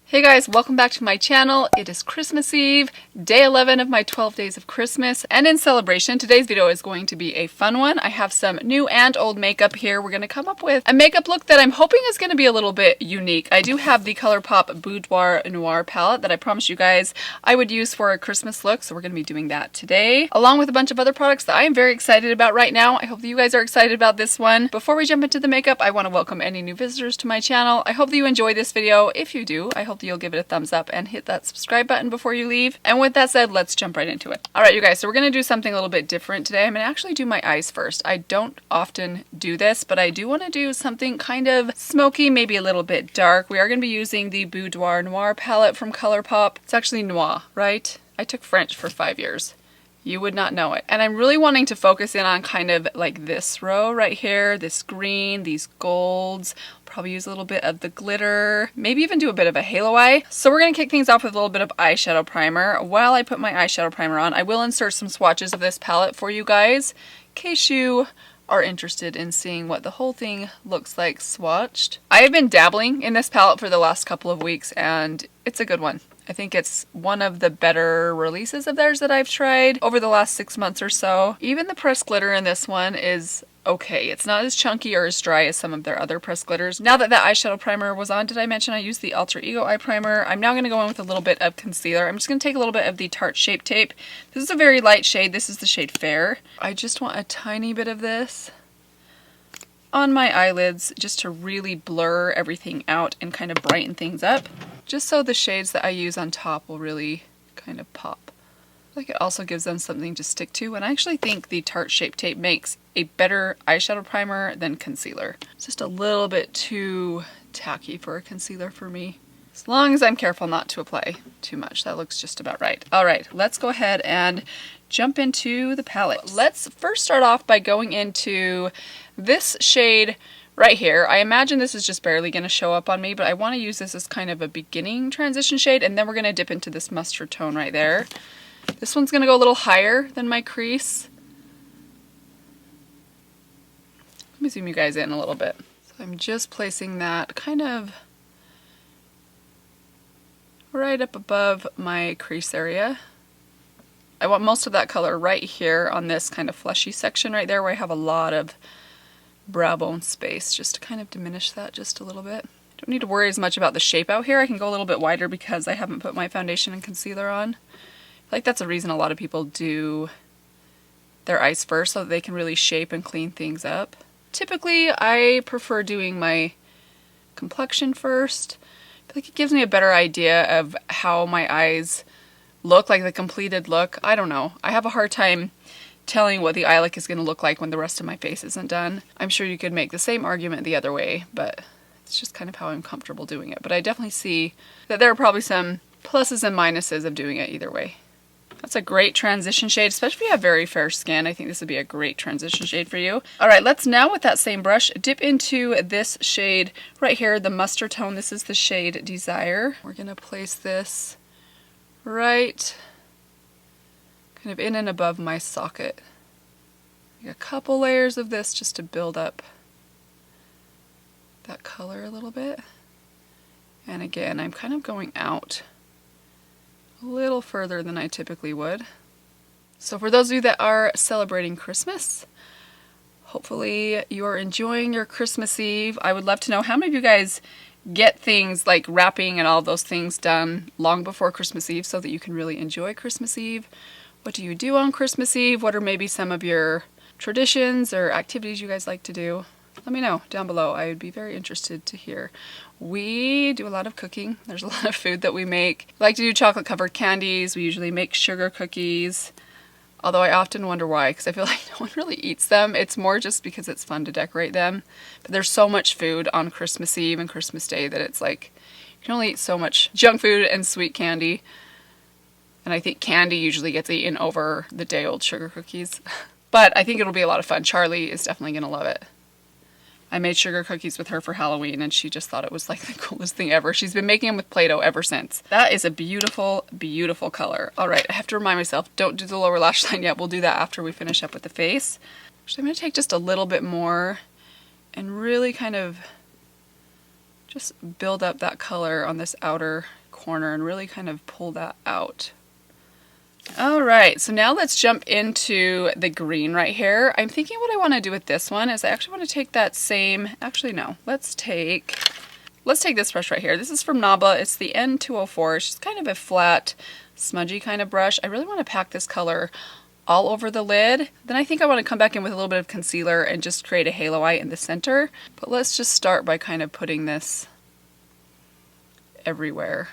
Hey guys, welcome back to my channel. It is Christmas Eve, day 11 of my 12 days of Christmas, and in celebration, today's video is going to be a fun one. I have some new and old makeup here. We're going to come up with a makeup look that I'm hoping is going to be a little bit unique. I do have the Colourpop Boudoir Noir palette that I promised you guys I would use for a Christmas look, so we're going to be doing that today, along with a bunch of other products that I am very excited about right now. I hope that you guys are excited about this one. Before we jump into the makeup, I want to welcome any new visitors to my channel. I hope that you enjoy this video. If you do, I hope that you'll give it a thumbs up and hit that subscribe button before you leave. And with that said, let's jump right into it. All right, you guys, so we're going to do something a little bit different today. I'm going to actually do my eyes first. I don't often do this, but I do want to do something kind of smoky, maybe a little bit dark. We are going to be using the Boudoir Noir palette from Colourpop. It's actually noir, right? I took French for 5 years. You would not know it. And I'm really wanting to focus in on kind of like this row right here, this green, these golds. Probably use a little bit of the glitter, maybe even do a bit of a halo eye. So we're gonna kick things off with a little bit of eyeshadow primer. While I put my eyeshadow primer on, I will insert some swatches of this palette for you guys, in case you are interested in seeing what the whole thing looks like swatched. I have been dabbling in this palette for the last couple of weeks and it's a good one. I think it's one of the better releases of theirs that I've tried over the last 6 months or so. Even the pressed glitter in this one is okay. It's not as chunky or as dry as some of their other pressed glitters. Now that that eyeshadow primer was on, did I mention I used the Alter Ego eye primer? I'm now going to go in with a little bit of concealer. I'm just going to take a little bit of the Tarte Shape Tape. This is a very light shade. This is the shade Fair. I just want a tiny bit of this on my eyelids just to really blur everything out and kind of brighten things up. Just so the shades that I use on top will really kind of pop. Like it also gives them something to stick to, and I actually think the Tarte Shape Tape makes a better eyeshadow primer than concealer. It's just a little bit too tacky for a concealer for me. As long as I'm careful not to apply too much. That looks just about right. All right, let's go ahead and jump into the palette. Let's first start off by going into this shade right here. I imagine this is just barely going to show up on me, but I want to use this as kind of a beginning transition shade, and then we're going to dip into this mustard tone right there. This one's going to go a little higher than my crease. Let me zoom you guys in a little bit. So I'm just placing that kind of right up above my crease area. I want most of that color right here on this kind of fleshy section right there where I have a lot of brow bone space, just to kind of diminish that just a little bit. Don't need to worry as much about the shape out here. I can go a little bit wider because I haven't put my foundation and concealer on. I feel like that's a reason a lot of people do their eyes first, so that they can really shape and clean things up. Typically, I prefer doing my complexion first. I feel like it gives me a better idea of how my eyes look, like the completed look. I don't know. I have a hard time telling what the eye look is going to look like when the rest of my face isn't done. I'm sure you could make the same argument the other way, but it's just kind of how I'm comfortable doing it. But I definitely see that there are probably some pluses and minuses of doing it either way. That's a great transition shade, especially if you have very fair skin. I think this would be a great transition shade for you. All right, let's now with that same brush dip into this shade right here, the mustard tone. This is the shade Desire. We're going to place this right kind of in and above my socket. A couple layers of this just to build up that color a little bit. And again, I'm kind of going out a little further than I typically would. So for those of you that are celebrating Christmas, hopefully you are enjoying your Christmas Eve. I would love to know how many of you guys get things like wrapping and all those things done long before Christmas Eve so that you can really enjoy Christmas Eve. What do you do on Christmas Eve? What are maybe some of your traditions or activities you guys like to do? Let me know down below. I would be very interested to hear. We do a lot of cooking. There's a lot of food that we make. We like to do chocolate covered candies. We usually make sugar cookies. Although I often wonder why, because I feel like no one really eats them. It's more just because it's fun to decorate them. But there's so much food on Christmas Eve and Christmas Day that it's like, you can only eat so much junk food and sweet candy. And I think candy usually gets eaten over the day-old sugar cookies. But I think it'll be a lot of fun. Charlie is definitely going to love it. I made sugar cookies with her for Halloween and she just thought it was like the coolest thing ever. She's been making them with Play-Doh ever since. That is a beautiful, beautiful color. All right, I have to remind myself, don't do the lower lash line yet. We'll do that after we finish up with the face. Actually, I'm going to take just a little bit more and really kind of just build up that color on this outer corner and really kind of pull that out. Alright, so now let's jump into the green right here. I'm thinking what I want to do with this one is I actually want to take that same, actually no, let's take this brush right here. This is from Nabla. It's the N204. It's just kind of a flat, smudgy kind of brush. I really want to pack this color all over the lid. Then I think I want to come back in with a little bit of concealer and just create a halo eye in the center. But let's just start by kind of putting this everywhere.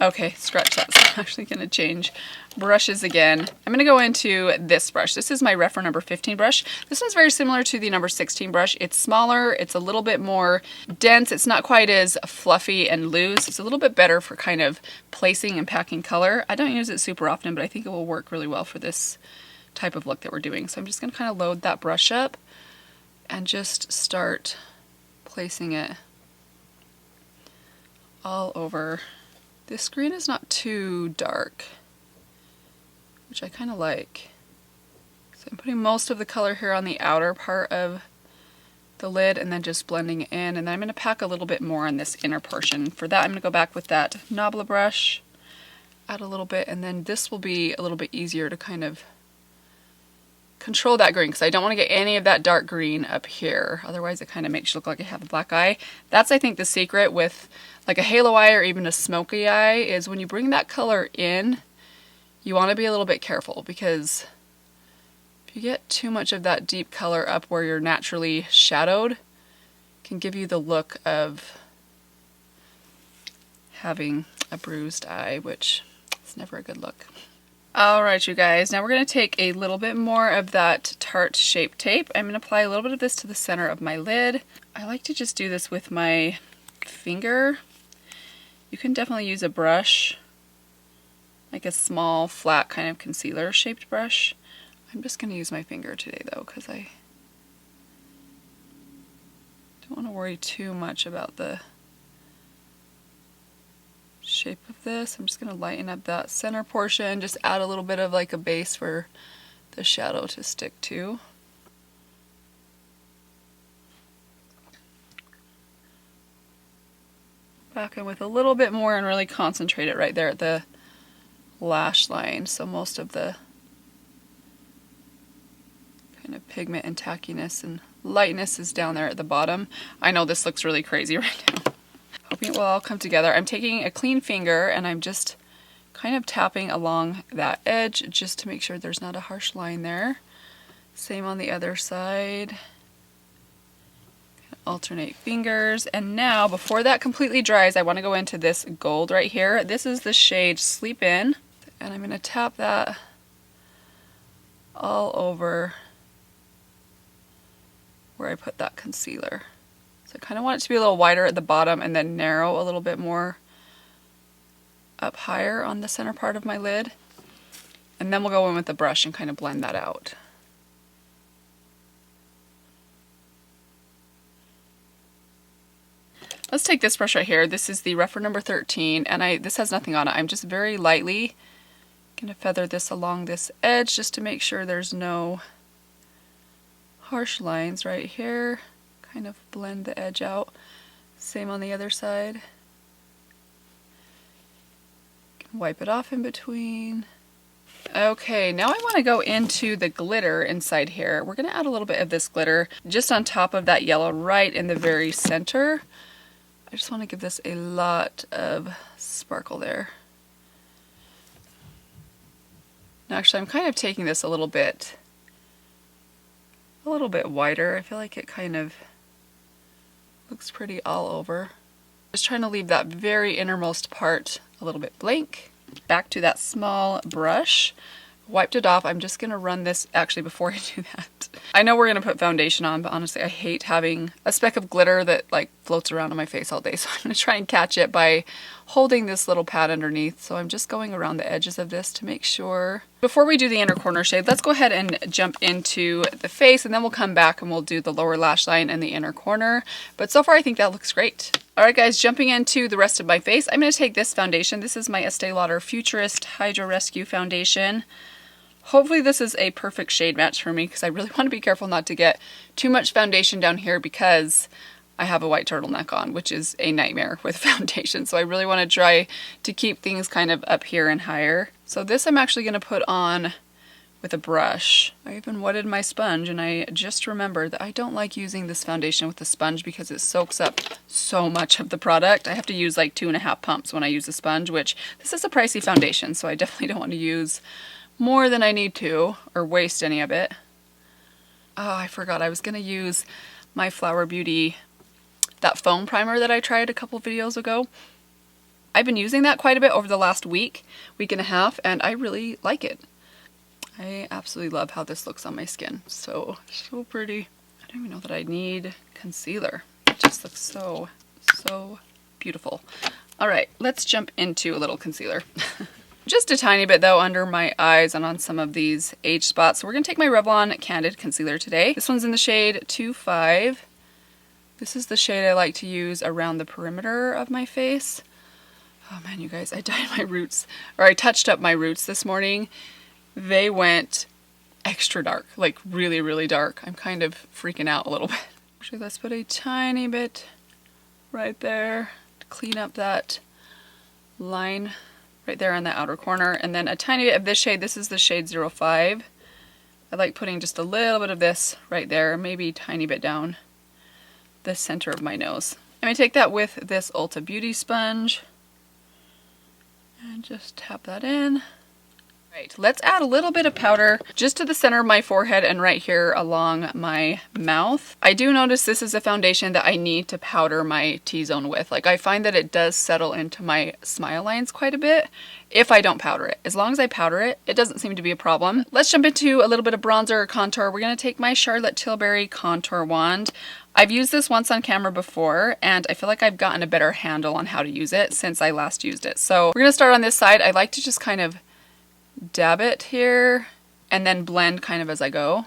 Okay, scratch that. So I'm actually going to change brushes again. I'm going to go into this brush. This is my Rephr number 15 brush. This one's very similar to the number 16 brush. It's smaller, it's a little bit more dense, it's not quite as fluffy and loose. It's a little bit better for kind of placing and packing color. I don't use it super often, but I think it will work really well for this type of look that we're doing. So I'm just going to kind of load that brush up and just start placing it all over. This green is not too dark, which I kind of like. So I'm putting most of the color here on the outer part of the lid and then just blending it in. And then I'm going to pack a little bit more on this inner portion. For that, I'm going to go back with that Nabla brush, add a little bit, and then this will be a little bit easier to kind of control that green because I don't want to get any of that dark green up here. Otherwise, it kind of makes you look like I have a black eye. That's, I think, the secret with like a halo eye or even a smoky eye is when you bring that color in, you want to be a little bit careful because if you get too much of that deep color up where you're naturally shadowed, it can give you the look of having a bruised eye, which is never a good look. Alright you guys, now we're going to take a little bit more of that Tarte Shape Tape. I'm going to apply a little bit of this to the center of my lid. I like to just do this with my finger. You can definitely use a brush, like a small flat kind of concealer shaped brush. I'm just going to use my finger today though because I don't want to worry too much about the shape of this. I'm just going to lighten up that center portion, just add a little bit of like a base for the shadow to stick to. Back in with a little bit more and really concentrate it right there at the lash line. So most of the kind of pigment and tackiness and lightness is down there at the bottom. I know this looks really crazy right now. Hoping it will all come together. I'm taking a clean finger and I'm just kind of tapping along that edge just to make sure there's not a harsh line there. Same on the other side. Alternate fingers, and now before that completely dries I want to go into this gold right here. This is the shade Sleep In, and I'm going to tap that all over where I put that concealer. So I kind of want it to be a little wider at the bottom and then narrow a little bit more up higher on the center part of my lid, and then we'll go in with the brush and kind of blend that out. Let's take this brush right here. This is the Rephr number 13, and this has nothing on it. I'm just very lightly going to feather this along this edge just to make sure there's no harsh lines right here. Kind of blend the edge out. Same on the other side. Wipe it off in between. Okay, now I want to go into the glitter inside here. We're going to add a little bit of this glitter just on top of that yellow right in the very center. I just want to give this a lot of sparkle there. Now actually I'm kind of taking this a little bit wider. I feel like it kind of looks pretty all over. Just trying to leave that very innermost part a little bit blank. Back to that small brush. Wiped it off. I'm just going to run this, actually before I do that. I know we're going to put foundation on, but honestly I hate having a speck of glitter that like floats around on my face all day. So I'm going to try and catch it by holding this little pad underneath. So I'm just going around the edges of this to make sure. Before we do the inner corner shade, let's go ahead and jump into the face, and then we'll come back and we'll do the lower lash line and the inner corner. But so far I think that looks great. Alright guys, jumping into the rest of my face, I'm going to take this foundation. This is my Estee Lauder Futurist Hydro Rescue Foundation. Hopefully this is a perfect shade match for me because I really want to be careful not to get too much foundation down here because I have a white turtleneck on, which is a nightmare with foundation. So I really want to try to keep things kind of up here and higher. So this I'm actually going to put on with a brush. I even wetted my sponge and I just remembered that I don't like using this foundation with a sponge because it soaks up so much of the product. I have to use like 2.5 pumps when I use a sponge, which this is a pricey foundation, so I definitely don't want to use more than I need to or waste any of it. Oh, I forgot I was going to use my Flower Beauty, that foam primer that I tried a couple videos ago. I've been using that quite a bit over the last week and a half, and I really like it. I absolutely love how this looks on my skin. So pretty. I don't even know that I need concealer. It just looks so beautiful. All right, let's jump into a little concealer. Just a tiny bit though under my eyes and on some of these age spots. So we're gonna take my Revlon Candid Concealer today. This one's in the shade 25. This is the shade I like to use around the perimeter of my face. Oh man, you guys, I dyed my roots, or I touched up my roots this morning. They went extra dark, like really, really dark. I'm kind of freaking out a little bit. Actually, let's put a tiny bit right there to clean up that line right there on the outer corner. And then a tiny bit of this shade. This is the shade 05. I like putting just a little bit of this right there, maybe a tiny bit down the center of my nose. I'm gonna take that with this Ulta Beauty sponge and just tap that in. Right, let's add a little bit of powder just to the center of my forehead and right here along my mouth. I do notice this is a foundation that I need to powder my T-zone with. Like I find that it does settle into my smile lines quite a bit if I don't powder it. As long as I powder it, it doesn't seem to be a problem. Let's jump into a little bit of bronzer or contour. We're going to take my Charlotte Tilbury contour wand. I've used this once on camera before, and I feel like I've gotten a better handle on how to use it since I last used it. So we're going to start on this side. I like to just kind of dab it here and then blend kind of as I go.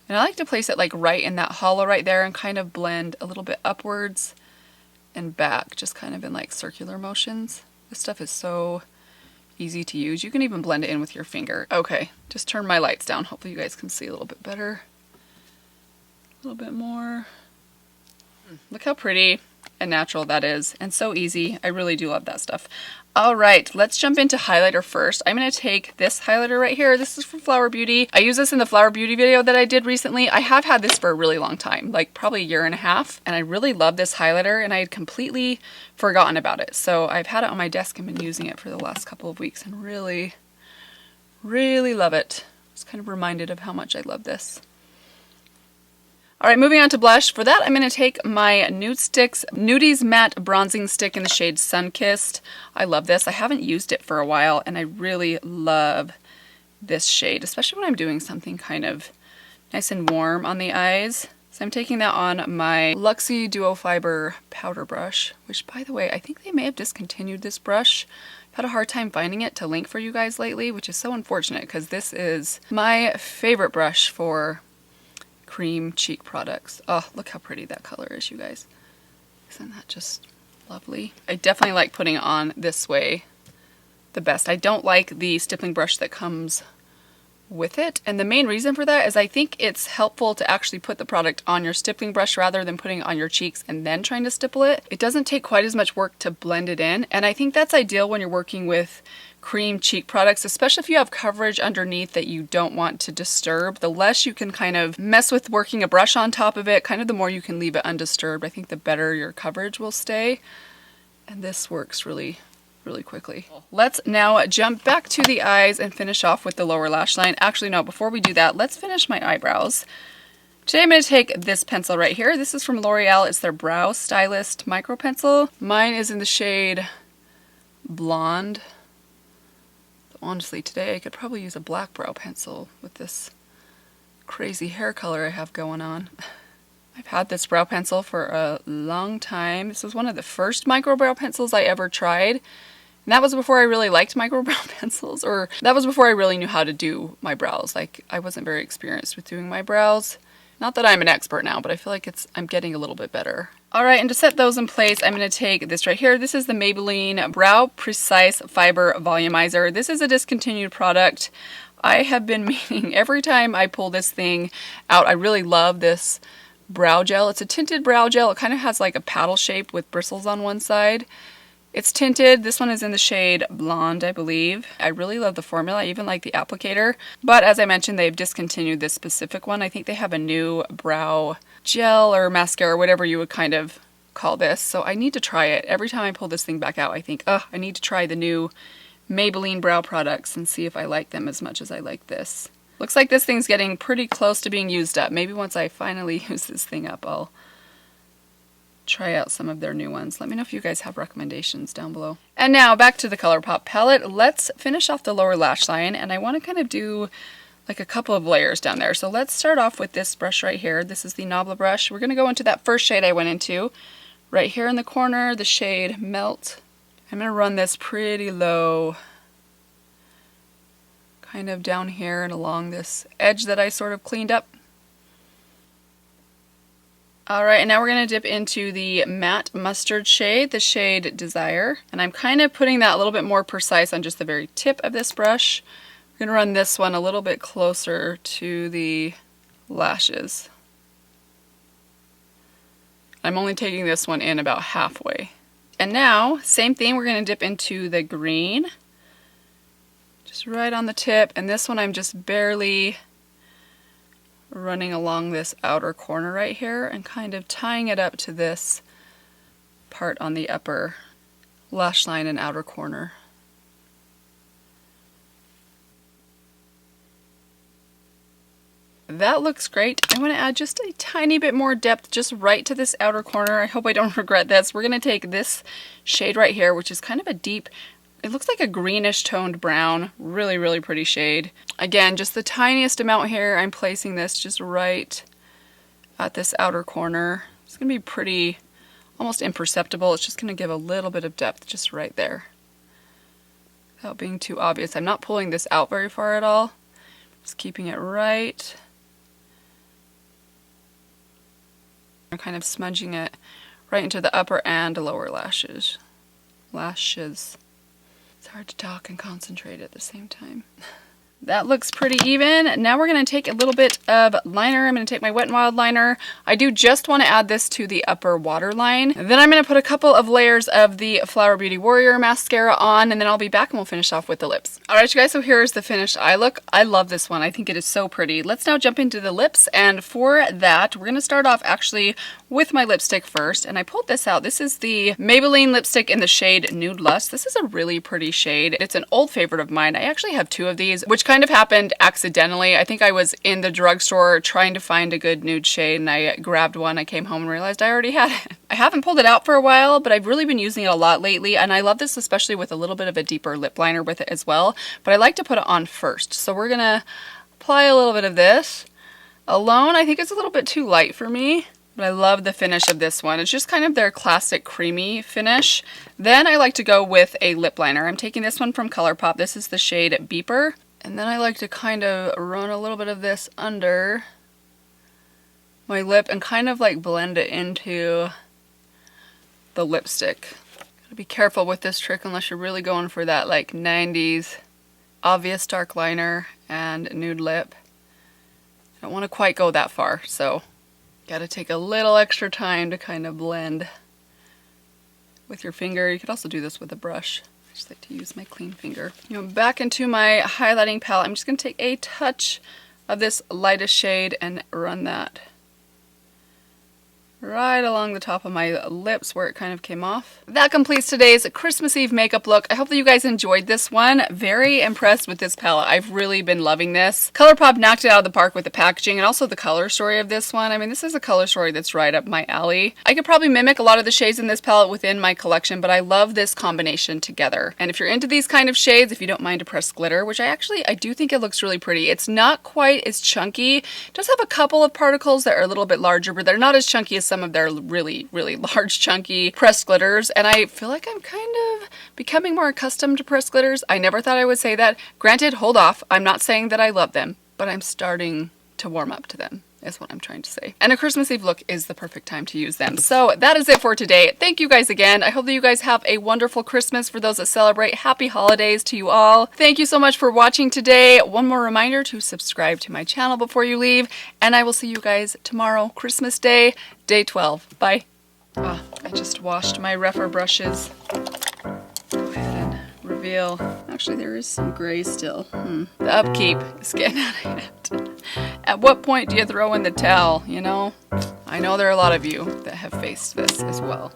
And I like to place it like right in that hollow right there and kind of blend a little bit upwards and back, just kind of in like circular motions. This stuff is so easy to use. You can even blend it in with your finger. Okay, just turn my lights down. Hopefully you guys can see a little bit better. A little bit more. Look how pretty and natural that is, and so easy. I really do love that stuff. All right, let's jump into highlighter first. I'm going to take this highlighter right here. This is from Flower Beauty. I used this in the Flower Beauty video that I did recently. I have had this for a really long time, like probably a year and a half, and I really love this highlighter, and I had completely forgotten about it. So I've had it on my desk and been using it for the last couple of weeks and really, really love it. I was kind of reminded of how much I love this. All right, moving on to blush. For that, I'm going to take my Nudies Matte Bronzing Stick in the shade Sunkissed. I love this. I haven't used it for a while, and I really love this shade, especially when I'm doing something kind of nice and warm on the eyes. So I'm taking that on my Luxie Duo Fiber powder brush, which, by the way, I think they may have discontinued this brush. I've had a hard time finding it to link for you guys lately, which is so unfortunate because this is my favorite brush for cream cheek products. Oh, look how pretty that color is, you guys. Isn't that just lovely? I definitely like putting it on this way the best. I don't like the stippling brush that comes with it, and the main reason for that is I think it's helpful to actually put the product on your stippling brush rather than putting it on your cheeks and then trying to stipple it. It doesn't take quite as much work to blend it in, and I think that's ideal when you're working with cream cheek products, especially if you have coverage underneath that you don't want to disturb. The less you can kind of mess with working a brush on top of it, kind of the more you can leave it undisturbed. I think the better your coverage will stay, and this works really quickly. Let's now jump back to the eyes and finish off with the lower lash line. Actually, no, before we do that, let's finish my eyebrows. Today I'm going to take this pencil right here. This is from L'Oreal. It's their Brow Stylist Micro Pencil. Mine is in the shade Blonde. Honestly, today I could probably use a black brow pencil with this crazy hair color I have going on. I've had this brow pencil for a long time. This was one of the first micro brow pencils I ever tried. And that was before I really liked micro brow pencils, or that was before I really knew how to do my brows. Like, I wasn't very experienced with doing my brows. Not that I'm an expert now, but I feel like I'm getting a little bit better. All right, and to set those in place, I'm going to take this right here. This is the Maybelline Brow Precise Fiber Volumizer. This is a discontinued product, I have been meaning, every time I pull this thing out, I really love this brow gel. It's a tinted brow gel. It kind of has like a paddle shape with bristles on one side. It's tinted. This one is in the shade Blonde, I believe. I really love the formula. I even like the applicator. But as I mentioned, they've discontinued this specific one. I think they have a new brow gel or mascara, whatever you would kind of call this. So I need to try it. Every time I pull this thing back out, I think, oh, I need to try the new Maybelline brow products and see if I like them as much as I like this. Looks like this thing's getting pretty close to being used up. Maybe once I finally use this thing up, I'll try out some of their new ones. Let me know if you guys have recommendations down below. And now back to the Colourpop palette. Let's finish off the lower lash line, and I want to kind of do like a couple of layers down there. So let's start off with this brush right here. This is the Nabla brush. We're going to go into that first shade I went into. Right here in the corner, the shade Melt. I'm going to run this pretty low, kind of down here and along this edge that I sort of cleaned up. Alright, and now we're going to dip into the matte mustard shade, the shade Desire. And I'm kind of putting that a little bit more precise on just the very tip of this brush. We're going to run this one a little bit closer to the lashes. I'm only taking this one in about halfway. And now, same thing, we're going to dip into the green. Just right on the tip. And this one I'm just barely running along this outer corner right here and kind of tying it up to this part on the upper lash line and outer corner. That looks great. I want to add just a tiny bit more depth just right to this outer corner. I hope I don't regret this. We're going to take this shade right here, which is kind of a deep, it looks like a greenish toned brown. Really, really pretty shade. Again, just the tiniest amount here. I'm placing this just right at this outer corner. It's going to be pretty, almost imperceptible. It's just going to give a little bit of depth just right there, without being too obvious. I'm not pulling this out very far at all. Just keeping it right. I'm kind of smudging it right into the upper and lower lashes. It's hard to talk and concentrate at the same time. That looks pretty even. Now we're going to take a little bit of liner. I'm going to take my Wet n Wild liner. I do just want to add this to the upper waterline. Then I'm going to put a couple of layers of the Flower Beauty Warrior mascara on, and then I'll be back and we'll finish off with the lips. Alright you guys, so here's the finished eye look. I love this one. I think it is so pretty. Let's now jump into the lips, and for that we're going to start off actually with my lipstick first. And I pulled this out. This is the Maybelline lipstick in the shade Nude Lust. This is a really pretty shade. It's an old favorite of mine. I actually have two of these, which kind of happened accidentally. I think I was in the drugstore trying to find a good nude shade, and I grabbed one. I came home and realized I already had it. I haven't pulled it out for a while, but I've really been using it a lot lately, and I love this especially with a little bit of a deeper lip liner with it as well, but I like to put it on first. So we're gonna apply a little bit of this. Alone, I think it's a little bit too light for me, but I love the finish of this one. It's just kind of their classic creamy finish. Then I like to go with a lip liner. I'm taking this one from Colourpop. This is the shade Beeper. And then I like to kind of run a little bit of this under my lip and kind of like blend it into the lipstick. Gotta be careful with this trick unless you're really going for that like 90s obvious dark liner and nude lip. I don't want to quite go that far, so gotta take a little extra time to kind of blend with your finger. You could also do this with a brush. I just like to use my clean finger. Back into my highlighting palette, I'm just gonna take a touch of this lightest shade and run that right along the top of my lips where it kind of came off. That completes today's Christmas Eve makeup look. I hope that you guys enjoyed this one. Very impressed with this palette. I've really been loving this. Colourpop knocked it out of the park with the packaging and also the color story of this one. I mean, this is a color story that's right up my alley. I could probably mimic a lot of the shades in this palette within my collection, but I love this combination together. And if you're into these kind of shades, if you don't mind a pressed glitter, which I do think it looks really pretty. It's not quite as chunky. It does have a couple of particles that are a little bit larger, but they're not as chunky as some of their really, really large, chunky pressed glitters. And I feel like I'm kind of becoming more accustomed to pressed glitters. I never thought I would say that. Granted, hold off. I'm not saying that I love them, but I'm starting to warm up to them, is what I'm trying to say. And a Christmas Eve look is the perfect time to use them. So that is it for today. Thank you guys again. I hope that you guys have a wonderful Christmas. For those that celebrate, happy holidays to you all. Thank you so much for watching today. One more reminder to subscribe to my channel before you leave, and I will see you guys tomorrow, Christmas Day, day 12. Bye. Ah, I just washed my Rephr brushes. Go ahead and reveal. Actually, there is some gray still. The upkeep is getting out of hand. At what point do you throw in the towel, you know? I know there are a lot of you that have faced this as well.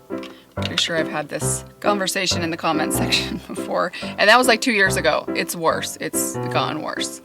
Pretty sure I've had this conversation in the comment section before, and that was like 2 years ago. It's worse. It's gone worse.